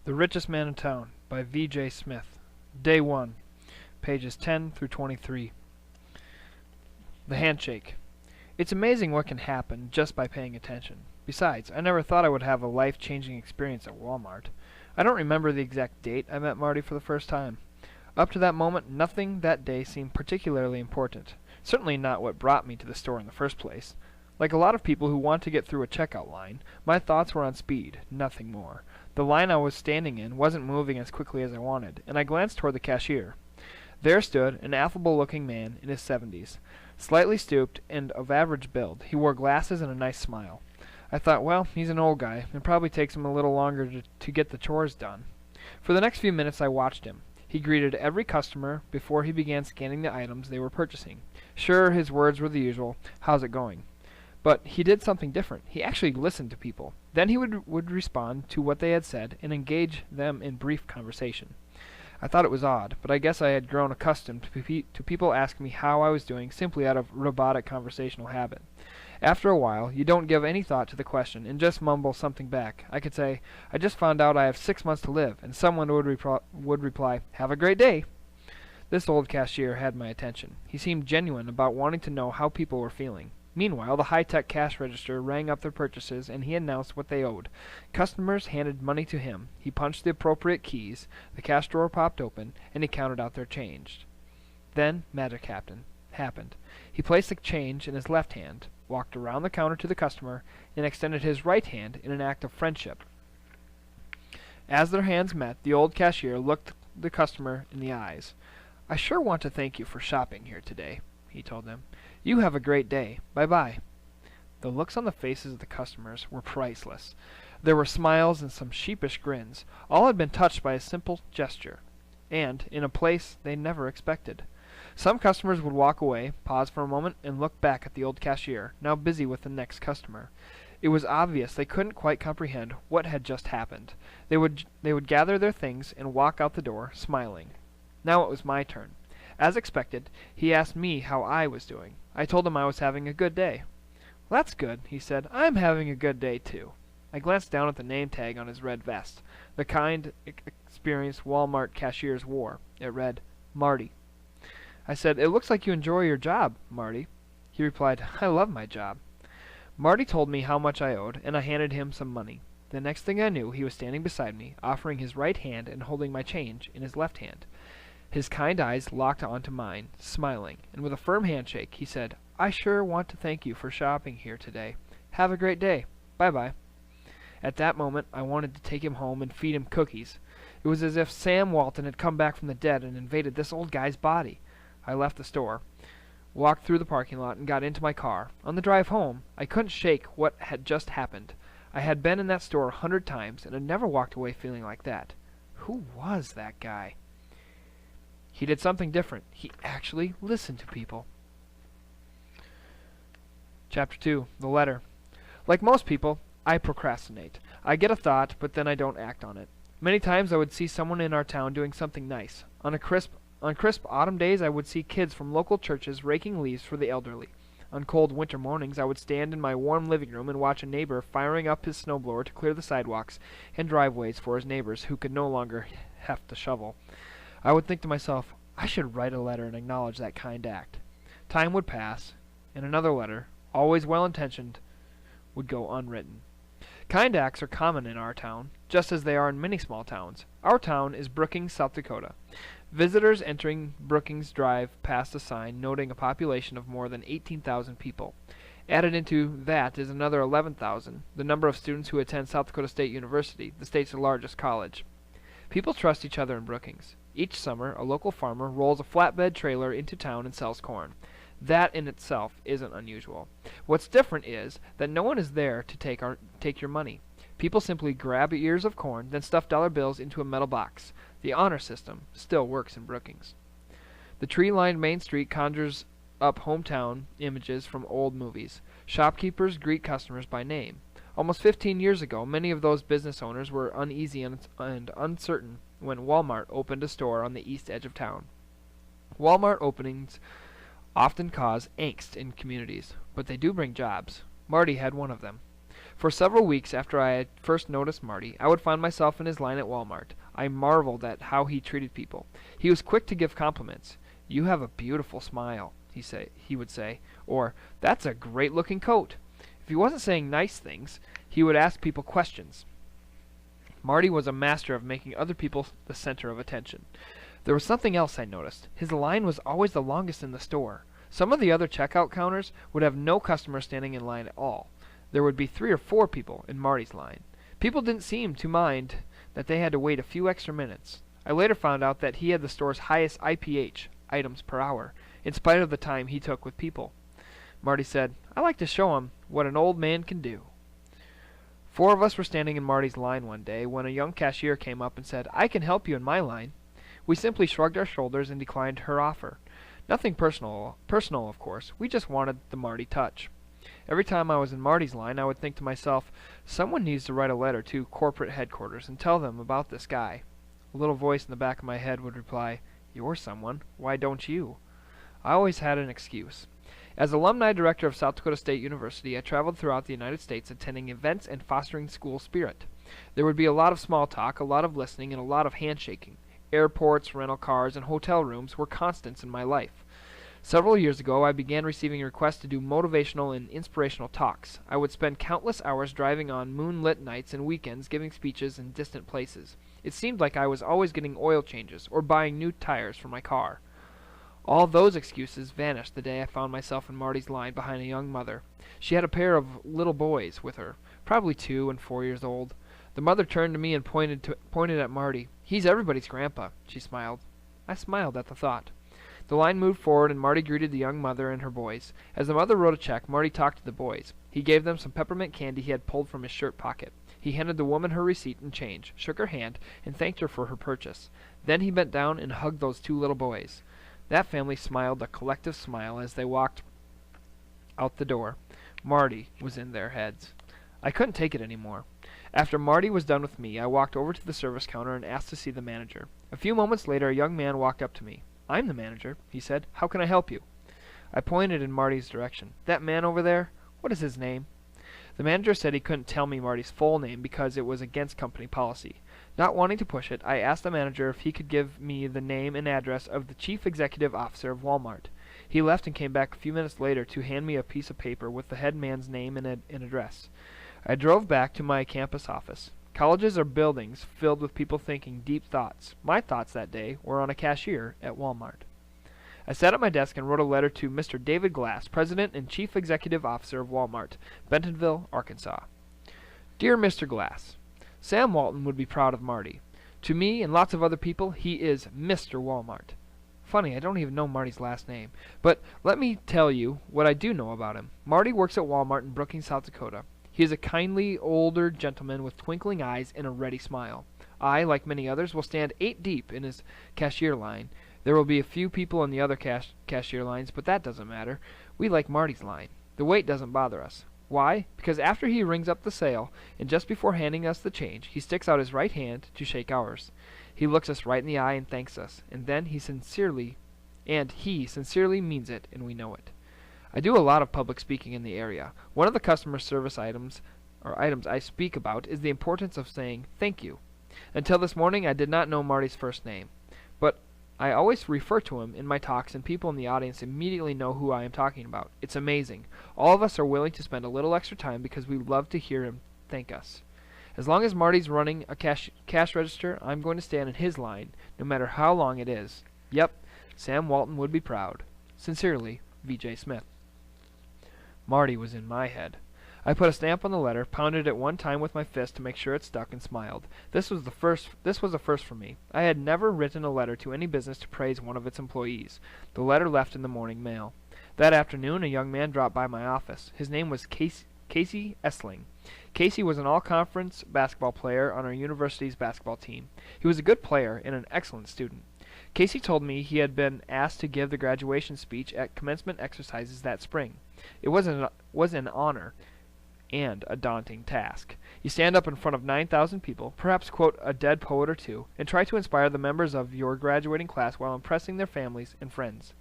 The Richest Man in Town by V.J. Smith. Day 1, pages 10 through 23. The Handshake. It's amazing what can happen just by paying attention. Besides, I never thought I would have a life-changing experience at Walmart. I don't remember the exact date I met Marty for the first time. Up to that moment, nothing that day seemed particularly important. Certainly not what brought me to the store in the first place. Like a lot of people who want to get through a checkout line, my thoughts were on speed, nothing more. The line I was standing in wasn't moving as quickly as I wanted, and I glanced toward the cashier. There stood an affable-looking man in his 70s. Slightly stooped and of average build, he wore glasses and a nice smile. I thought, well, he's an old guy. It probably takes him a little longer to get the chores done. For the next few minutes I watched him. He greeted every customer before he began scanning the items they were purchasing. Sure, his words were the usual, "How's it going?" But he did something different. He actually listened to people. Then he would respond to what they had said and engage them in brief conversation. I thought it was odd, but I guess I had grown accustomed to people asking me how I was doing simply out of robotic conversational habit. After a while, you don't give any thought to the question and just mumble something back. I could say, "I just found out I have 6 months to live," and someone would reply, "Have a great day." This old cashier had my attention. He seemed genuine about wanting to know how people were feeling. Meanwhile, the high-tech cash register rang up their purchases, and he announced what they owed. Customers handed money to him. He punched the appropriate keys, the cash drawer popped open, and he counted out their change. Then magic happened. He placed the change in his left hand, walked around the counter to the customer, and extended his right hand in an act of friendship. As their hands met, the old cashier looked the customer in the eyes. "I sure want to thank you for shopping here today," he told them. "You have a great day. Bye-bye." The looks on the faces of the customers were priceless. There were smiles and some sheepish grins. All had been touched by a simple gesture, and in a place they never expected. Some customers would walk away, pause for a moment, and look back at the old cashier, now busy with the next customer. It was obvious they couldn't quite comprehend what had just happened. They would gather their things and walk out the door, smiling. Now it was my turn. As expected, he asked me how I was doing. I told him I was having a good day. "Well, that's good," he said. "I'm having a good day, too." I glanced down at the name tag on his red vest, the kind experienced Walmart cashiers wore. It read, "Marty." I said, "It looks like you enjoy your job, Marty." He replied, "I love my job." Marty told me how much I owed, and I handed him some money. The next thing I knew, he was standing beside me, offering his right hand and holding my change in his left hand. His kind eyes locked onto mine, smiling, and with a firm handshake, he said, "I sure want to thank you for shopping here today. Have a great day. Bye-bye." At that moment, I wanted to take him home and feed him cookies. It was as if Sam Walton had come back from the dead and invaded this old guy's body. I left the store, walked through the parking lot, and got into my car. On the drive home, I couldn't shake what had just happened. I had been in that store 100 times, and had never walked away feeling like that. Who was that guy? He did something different. He actually listened to people. Chapter 2. The Letter. Like most people, I procrastinate. I get a thought, but then I don't act on it. Many times I would see someone in our town doing something nice. On crisp autumn days, I would see kids from local churches raking leaves for the elderly. On cold winter mornings, I would stand in my warm living room and watch a neighbor firing up his snowblower to clear the sidewalks and driveways for his neighbors who could no longer heft the shovel. I would think to myself, I should write a letter and acknowledge that kind act. Time would pass, and another letter, always well-intentioned, would go unwritten. Kind acts are common in our town, just as they are in many small towns. Our town is Brookings, South Dakota. Visitors entering Brookings drive past a sign noting a population of more than 18,000 people. Added into that is another 11,000, the number of students who attend South Dakota State University, the state's largest college. People trust each other in Brookings. Each summer, a local farmer rolls a flatbed trailer into town and sells corn. That in itself isn't unusual. What's different is that no one is there to take your money. People simply grab ears of corn, then stuff dollar bills into a metal box. The honor system still works in Brookings. The tree-lined Main Street conjures up hometown images from old movies. Shopkeepers greet customers by name. Almost 15 years ago, many of those business owners were uneasy and uncertain when Walmart opened a store on the east edge of town. Walmart openings often cause angst in communities, but they do bring jobs. Marty had one of them. For several weeks after I had first noticed Marty, I would find myself in his line at Walmart. I marveled at how he treated people. He was quick to give compliments. "You have a beautiful smile," he would say, or "That's a great-looking coat." If he wasn't saying nice things, he would ask people questions. Marty was a master of making other people the center of attention. There was something else I noticed. His line was always the longest in the store. Some of the other checkout counters would have no customers standing in line at all. There would be 3 or 4 people in Marty's line. People didn't seem to mind that they had to wait a few extra minutes. I later found out that he had the store's highest IPH, items per hour, in spite of the time he took with people. Marty said, "I like to show him what an old man can do." 4 of us were standing in Marty's line one day when a young cashier came up and said, "I can help you in my line." We simply shrugged our shoulders and declined her offer. Nothing personal, of course. We just wanted the Marty touch. Every time I was in Marty's line, I would think to myself, someone needs to write a letter to corporate headquarters and tell them about this guy. A little voice in the back of my head would reply, "You're someone. Why don't you?" I always had an excuse. As alumni director of South Dakota State University, I traveled throughout the United States attending events and fostering school spirit. There would be a lot of small talk, a lot of listening, and a lot of handshaking. Airports, rental cars, and hotel rooms were constants in my life. Several years ago, I began receiving requests to do motivational and inspirational talks. I would spend countless hours driving on moonlit nights and weekends giving speeches in distant places. It seemed like I was always getting oil changes or buying new tires for my car. All those excuses vanished the day I found myself in Marty's line behind a young mother. She had a pair of little boys with her, probably 2 and 4 years old. The mother turned to me and pointed at Marty. "He's everybody's grandpa," she smiled. I smiled at the thought. The line moved forward, and Marty greeted the young mother and her boys. As the mother wrote a check, Marty talked to the boys. He gave them some peppermint candy he had pulled from his shirt pocket. He handed the woman her receipt and change, shook her hand, and thanked her for her purchase. Then he bent down and hugged those 2 little boys. That family smiled a collective smile as they walked out the door. Marty was in their heads. I couldn't take it anymore. After Marty was done with me, I walked over to the service counter and asked to see the manager. A few moments later, a young man walked up to me. "I'm the manager," he said. "How can I help you?" I pointed in Marty's direction. "That man over there, what is his name?" The manager said he couldn't tell me Marty's full name because it was against company policy. Not wanting to push it, I asked the manager if he could give me the name and address of the chief executive officer of Walmart. He left and came back a few minutes later to hand me a piece of paper with the head man's name and address. I drove back to my campus office. Colleges are buildings filled with people thinking deep thoughts. My thoughts that day were on a cashier at Walmart. I sat at my desk and wrote a letter to Mr. David Glass, President and Chief Executive Officer of Walmart, Bentonville, Arkansas. Dear Mr. Glass, Sam Walton would be proud of Marty. To me and lots of other people, he is Mr. Walmart. Funny, I don't even know Marty's last name. But let me tell you what I do know about him. Marty works at Walmart in Brookings, South Dakota. He is a kindly, older gentleman with twinkling eyes and a ready smile. I, like many others, will stand 8 deep in his cashier line. There will be a few people in the other cashier lines, but that doesn't matter. We like Marty's line. The wait doesn't bother us. Why? Because after he rings up the sale, and just before handing us the change, he sticks out his right hand to shake ours. He looks us right in the eye and thanks us, and then he sincerely means it, and we know it. I do a lot of public speaking in the area. One of the customer service items I speak about is the importance of saying thank you. Until this morning, I did not know Marty's first name, but I always refer to him in my talks, and people in the audience immediately know who I am talking about. It's amazing. All of us are willing to spend a little extra time because we love to hear him thank us. As long as Marty's running a cash register, I'm going to stand in his line, no matter how long it is. Yep, Sam Walton would be proud. Sincerely, V.J. Smith. Marty was in my head. I put a stamp on the letter, pounded it one time with my fist to make sure it stuck, and smiled. This was a first for me. I had never written a letter to any business to praise one of its employees. The letter left in the morning mail. That afternoon, a young man dropped by my office. His name was Casey Essling. Casey was an all-conference basketball player on our university's basketball team. He was a good player and an excellent student. Casey told me he had been asked to give the graduation speech at commencement exercises that spring. It was an honor and a daunting task. You stand up in front of 9,000 people, perhaps quote a dead poet or two, and try to inspire the members of your graduating class while impressing their families and friends.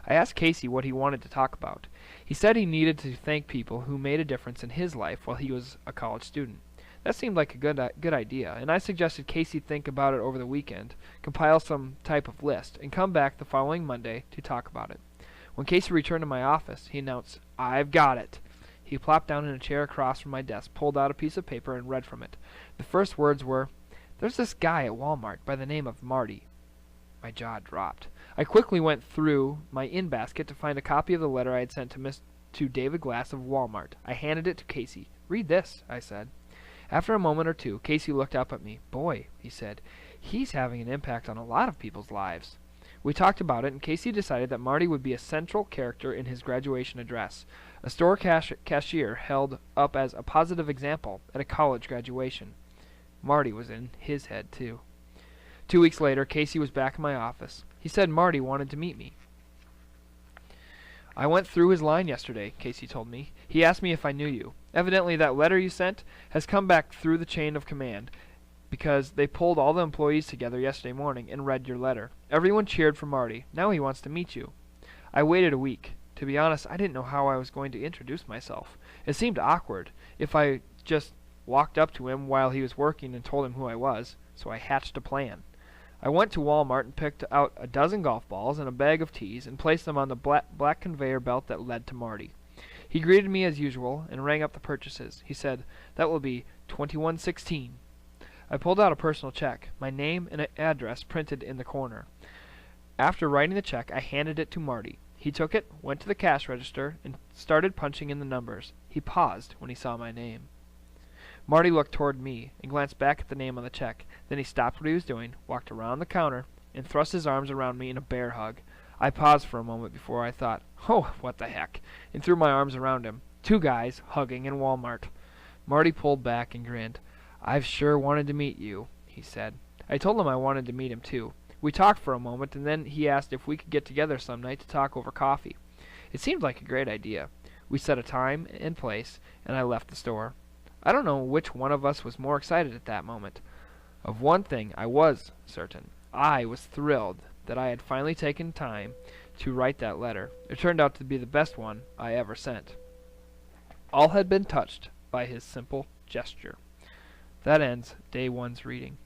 I asked Casey what he wanted to talk about. He said he needed to thank people who made a difference in his life while he was a college student. That seemed like a good idea, and I suggested Casey think about it over the weekend, compile some type of list, and come back the following Monday to talk about it. When Casey returned to my office, he announced, "I've got it." He plopped down in a chair across from my desk, pulled out a piece of paper, and read from it. The first words were, "There's this guy at Walmart by the name of Marty." My jaw dropped. I quickly went through my in-basket to find a copy of the letter I had sent to David Glass of Walmart. I handed it to Casey. "Read this," I said. After a moment or two, Casey looked up at me. "Boy," he said, "he's having an impact on a lot of people's lives." We talked about it, and Casey decided that Marty would be a central character in his graduation address. A store cashier held up as a positive example at a college graduation. Marty was in his head, too. 2 weeks later, Casey was back in my office. He said Marty wanted to meet me. "I went through his line yesterday," Casey told me. "He asked me if I knew you. Evidently that letter you sent has come back through the chain of command, because they pulled all the employees together yesterday morning and read your letter. Everyone cheered for Marty. Now he wants to meet you." I waited a week. To be honest, I didn't know how I was going to introduce myself. It seemed awkward if I just walked up to him while he was working and told him who I was, so I hatched a plan. I went to Walmart and picked out a dozen golf balls and a bag of tees and placed them on the black conveyor belt that led to Marty. He greeted me as usual and rang up the purchases. He said, "That will be $21.16. I pulled out a personal check, my name and address printed in the corner. After writing the check, I handed it to Marty. He took it, went to the cash register, and started punching in the numbers. He paused when he saw my name. Marty looked toward me and glanced back at the name on the check. Then he stopped what he was doing, walked around the counter, and thrust his arms around me in a bear hug. I paused for a moment before I thought, "Oh, what the heck," and threw my arms around him. 2 guys hugging in Walmart. Marty pulled back and grinned. "I've sure wanted to meet you," he said. I told him I wanted to meet him too. We talked for a moment, and then he asked if we could get together some night to talk over coffee. It seemed like a great idea. We set a time and place, and I left the store. I don't know which one of us was more excited at that moment. Of one thing I was certain. I was thrilled that I had finally taken time to write that letter. It turned out to be the best one I ever sent. All had been touched by his simple gesture. That ends day 1's reading.